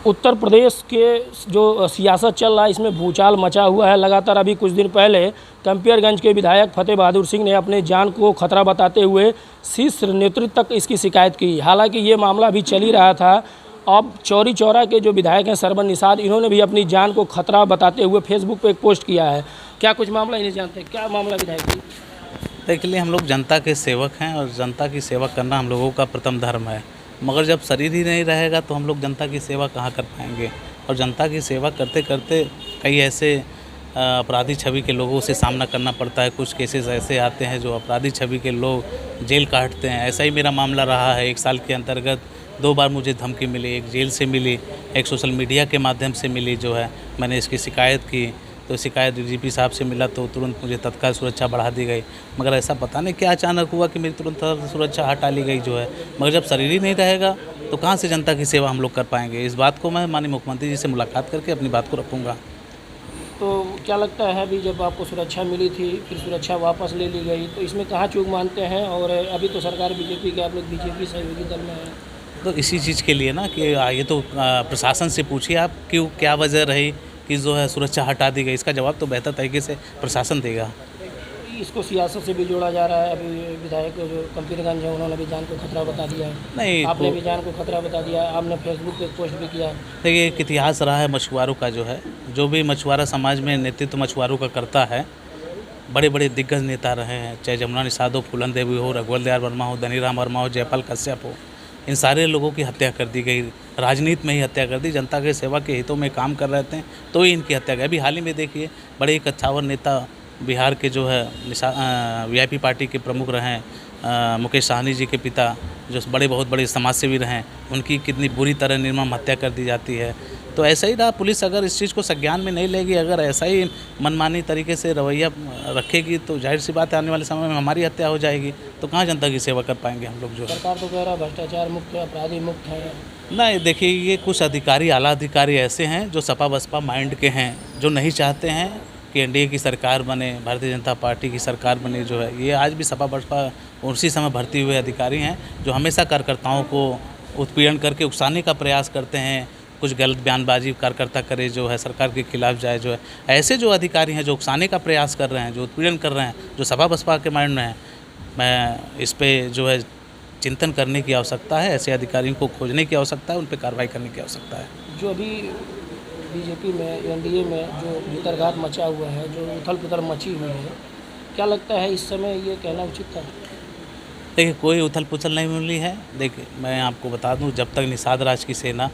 उत्तर प्रदेश के जो सियासत चल रहा है इसमें भूचाल मचा हुआ है लगातार। अभी कुछ दिन पहले कंपियरगंज के विधायक फतेह बहादुर सिंह ने अपने जान को खतरा बताते हुए शीर्ष नेतृत्व तक इसकी शिकायत की। हालांकि ये मामला अभी चल ही रहा था। अब चौरी चौरा के जो विधायक हैं सरवन निषाद, इन्होंने भी अपनी जान को खतरा बताते हुए फेसबुक पर एक पोस्ट किया है। क्या कुछ मामला इन्हें जानते हैं? क्या मामला विधायक जी? देखिए, हम लोग जनता के सेवक हैं और जनता की सेवा करना हम लोगों का प्रथम धर्म है। मगर जब शरीर ही नहीं रहेगा तो हम लोग जनता की सेवा कहाँ कर पाएंगे। और जनता की सेवा करते करते कई ऐसे अपराधी छवि के लोगों से सामना करना पड़ता है। कुछ केसेस ऐसे आते हैं जो अपराधी छवि के लोग जेल काटते हैं। ऐसा ही मेरा मामला रहा है। 1 साल के अंतर्गत 2 बार मुझे धमकी मिली, एक जेल से मिली, एक सोशल मीडिया के माध्यम से मिली। जो है मैंने इसकी शिकायत की तो शिकायत डीजीपी साहब से मिला तो तुरंत मुझे तत्काल सुरक्षा बढ़ा दी गई। मगर ऐसा पता नहीं क्या अचानक हुआ कि मेरी तुरंत सुरक्षा हटा ली गई जो है। मगर जब शरीर ही नहीं रहेगा तो कहाँ से जनता की सेवा हम लोग कर पाएंगे। इस बात को मैं माननीय मुख्यमंत्री जी से मुलाकात करके अपनी बात को रखूँगा। तो क्या लगता है अभी जब आपको सुरक्षा मिली थी फिर सुरक्षा वापस ले ली गई, तो इसमें कहाँ चूक मानते हैं? और अभी तो सरकार बीजेपी के, आप लोग बीजेपी सहयोगी दल में हैं। तो इसी चीज़ के लिए ना कि ये तो प्रशासन से पूछिए आप क्यों, क्या वजह रही कि जो है सुरक्षा हटा दी गई। इसका जवाब तो बेहतर तरीके से प्रशासन देगा। इसको सियासत से भी जोड़ा जा रहा है। अभी विधायक जो कंपियरगंज है उन्होंने भी जान को खतरा बता दिया है। नहीं, आपने भी जान को खतरा बता दिया, आपने फेसबुक पे पोस्ट भी किया। देखिए, एक इतिहास रहा है मछुआरों का। जो है जो भी मछुआरा समाज में नेतृत्व मछुआरों का करता है, बड़े बड़े दिग्गज नेता रहे हैं, चाहे जमुना निषाद हो, फूलन देवी हो, रघुवर दयाल वर्मा हो, धनीराम वर्मा हो, जयपाल कश्यप हो। इन सारे लोगों की हत्या कर दी गई। राजनीति में ही हत्या कर दी। जनता के सेवा के हितों में काम कर रहे थे तो ही इनकी हत्या गई। अभी हाल ही में देखिए, बड़े एक अच्छावर नेता बिहार के जो है वीआईपी पार्टी के प्रमुख रहे हैं, मुकेश सहनी जी के पिता, जो बहुत बड़े समाज सेवी रहे, उनकी कितनी बुरी तरह निर्मम हत्या कर दी जाती है। तो ऐसा ही रहा। पुलिस अगर इस चीज़ को संज्ञान में नहीं लेगी, अगर ऐसा ही मनमानी तरीके से रवैया रखेगी तो जाहिर सी बात है आने वाले समय में हमारी हत्या हो जाएगी। तो कहाँ जनता की सेवा कर पाएंगे हम लोग। जो सरकार तो कह रहा है भ्रष्टाचार मुक्त है, अपराधी मुक्त है। नहीं, देखिए, ये कुछ अधिकारी, आला अधिकारी ऐसे हैं जो सपा बसपा माइंड के हैं, जो नहीं चाहते हैं कि एनडीए की सरकार बने, भारतीय जनता पार्टी की सरकार बने। जो है ये आज भी सपा बसपा उसी समय भर्ती हुए अधिकारी हैं जो हमेशा कार्यकर्ताओं को उत्पीड़न करके उकसाने का प्रयास करते हैं। कुछ गलत बयानबाजी कार्यकर्ता करे जो है सरकार के खिलाफ जाए। जो है ऐसे जो अधिकारी हैं जो उकसाने का प्रयास कर रहे हैं, जो उत्पीड़न कर रहे हैं, जो सपा बसपा के माइंड में हैं, मैं इस पे जो है चिंतन करने की आवश्यकता है। ऐसे अधिकारियों को खोजने की आवश्यकता है, उन पर कार्रवाई करने की आवश्यकता है। जो अभी बीजेपी में, एनडीए में जो भीतरघात मचा हुआ है, जो उथल पुथल मची हुई है, क्या लगता है इस समय ये कहना उचित था? देखिए, कोई उथल पुथल नहीं मिली है। देखिए, मैं आपको बता दूं, जब तक निषाद राज की सेना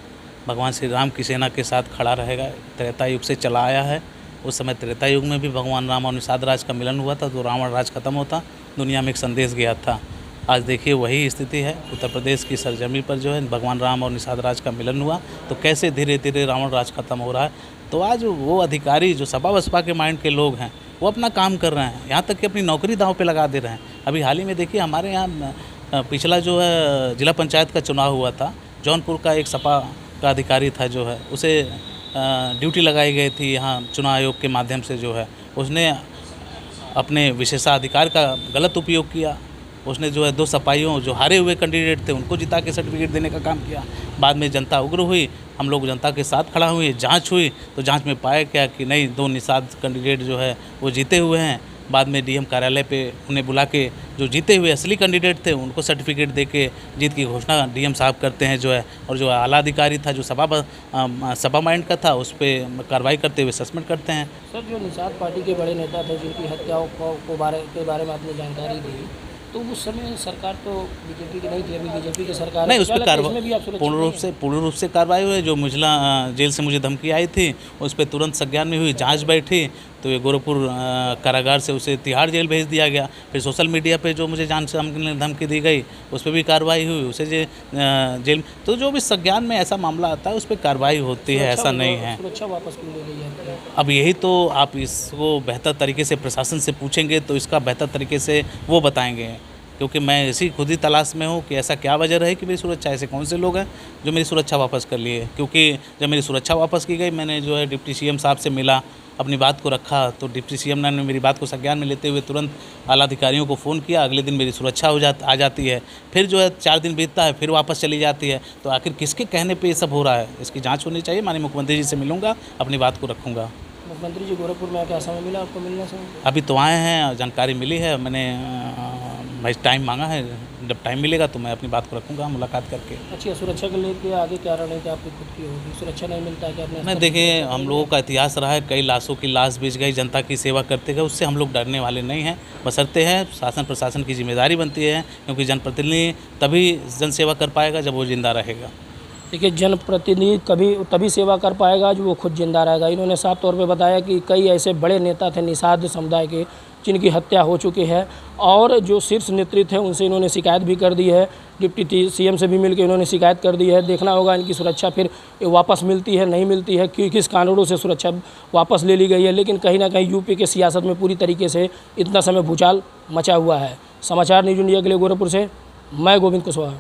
भगवान श्री राम की सेना के साथ खड़ा रहेगा, त्रेता युग से चला आया है। उस समय त्रेता युग में भी भगवान राम और निषाद राज का मिलन हुआ था तो रावण राज खत्म होता, दुनिया में एक संदेश गया था। आज देखिए वही स्थिति है। उत्तर प्रदेश की सरजमी पर जो है भगवान राम और निषाद राज का मिलन हुआ तो कैसे धीरे धीरे रावण राज खत्म हो रहा है। तो आज वो अधिकारी जो सपा बसपा के माइंड के लोग हैं वो अपना काम कर रहे हैं, यहाँ तक कि अपनी नौकरी दांव पे लगा दे रहे हैं। अभी हाल ही में देखिए, हमारे यहाँ पिछला जो है जिला पंचायत का चुनाव हुआ था, जौनपुर का एक सपा का अधिकारी था, जो है उसे ड्यूटी लगाई गई थी यहाँ चुनाव आयोग के माध्यम से। जो है उसने अपने विशेषाधिकार का गलत उपयोग किया। उसने जो है 2 सपाइयों जो हारे हुए कैंडिडेट थे उनको जिता के सर्टिफिकेट देने का काम किया। बाद में जनता उग्र हुई, हम लोग जनता के साथ खड़ा हुए, जांच हुई तो जांच में पाया क्या कि नहीं, 2 निषाद कैंडिडेट जो है वो जीते हुए हैं। बाद में डीएम कार्यालय पे उन्हें बुला के जो जीते हुए असली कैंडिडेट थे उनको सर्टिफिकेट दे के जीत की घोषणा डीएम साहब करते हैं। जो है और जो आला अधिकारी था जो सपा माइंड का था उस पर कार्रवाई करते हुए सस्पेंड करते हैं। सर, जो निषाद पार्टी के बड़े नेता थे जिनकी हत्याओं के बारे में आपने जानकारी दी, तो उस समय सरकार तो बीजेपी की नहीं थी, अभी बीजेपी की सरकार नहीं, उस पर कार्रवाई पूर्ण रूप से कार्रवाई हुई। जो मुझला जेल से मुझे धमकी आई थी उस पर तुरंत संज्ञान में हुई, जांच बैठी तो ये गोरखपुर कारागार से उसे तिहाड़ जेल भेज दिया गया। फिर सोशल मीडिया पे जो मुझे जान से धमकी दी गई उस पर भी कार्रवाई हुई, उसे जेल। तो जो भी संज्ञान में ऐसा मामला आता है उस पर कार्रवाई होती है, ऐसा नहीं है। सुरक्षा वापस क्यों ले गई है? अब यही तो आप इसको बेहतर तरीके से प्रशासन से पूछेंगे तो इसका बेहतर तरीके से वो बताएंगे, क्योंकि मैं इसी खुद ही तलाश में हूँ कि ऐसा क्या वजह रहे कि मेरी सुरक्षा, ऐसे कौन से लोग हैं जो मेरी सुरक्षा वापस कर लिए। क्योंकि जब मेरी सुरक्षा वापस की गई, मैंने जो है डिप्टी सीएम साहब से मिला अपनी बात को रखा तो डिप्टी सीएम ने मेरी बात को संज्ञान में लेते हुए तुरंत आला अधिकारियों को फ़ोन किया। अगले दिन मेरी सुरक्षा आ जाती है। फिर जो है 4 दिन बीतता है, फिर वापस चली जाती है। तो आखिर किसके कहने पे ये सब हो रहा है, इसकी जांच होनी चाहिए। माननीय मुख्यमंत्री जी से मिलूंगा, अपनी बात को रखूँगा। मुख्यमंत्री जी गोरखपुर में क्या समय मिला आपको मिलने से? अभी तो आए हैं, जानकारी मिली है, मैंने टाइम मांगा है। जब टाइम मिलेगा तो मैं अपनी बात को रखूँगा मुलाकात करके। अच्छा, सुरक्षा के लेके आगे क्या रणनीति आपकी खुद की होगी? सुरक्षा नहीं मिलता है कि आपने? नहीं, देखिए, हम लोगों का इतिहास रहा है, कई लाशों की लाश बिछ गई, जनता की सेवा करते गए, उससे हम लोग डरने वाले नहीं हैं। बशर्ते हैं शासन प्रशासन की जिम्मेदारी बनती है, क्योंकि जनप्रतिनिधि तभी जनसेवा कर पाएगा जब वो जिंदा रहेगा। देखिए, जनप्रतिनिधि तभी सेवा कर पाएगा जो वो खुद जिंदा रहेगा। इन्होंने साफ तौर पे बताया कि कई ऐसे बड़े नेता थे निषाद समुदाय के जिनकी हत्या हो चुकी है और जो शीर्ष नेतृत्व है उनसे इन्होंने शिकायत भी कर दी है। डिप्टी सीएम से भी मिलकर इन्होंने शिकायत कर दी है। देखना होगा इनकी सुरक्षा फिर वापस मिलती है नहीं मिलती है, किस कानूनों से सुरक्षा वापस ले ली गई है। लेकिन कहीं ना कहीं यूपी के सियासत में पूरी तरीके से इतना समय भूचाल मचा हुआ है। समाचार न्यूज़ इंडिया के लिए गोरखपुर से मैं गोविंद कुशवाहा।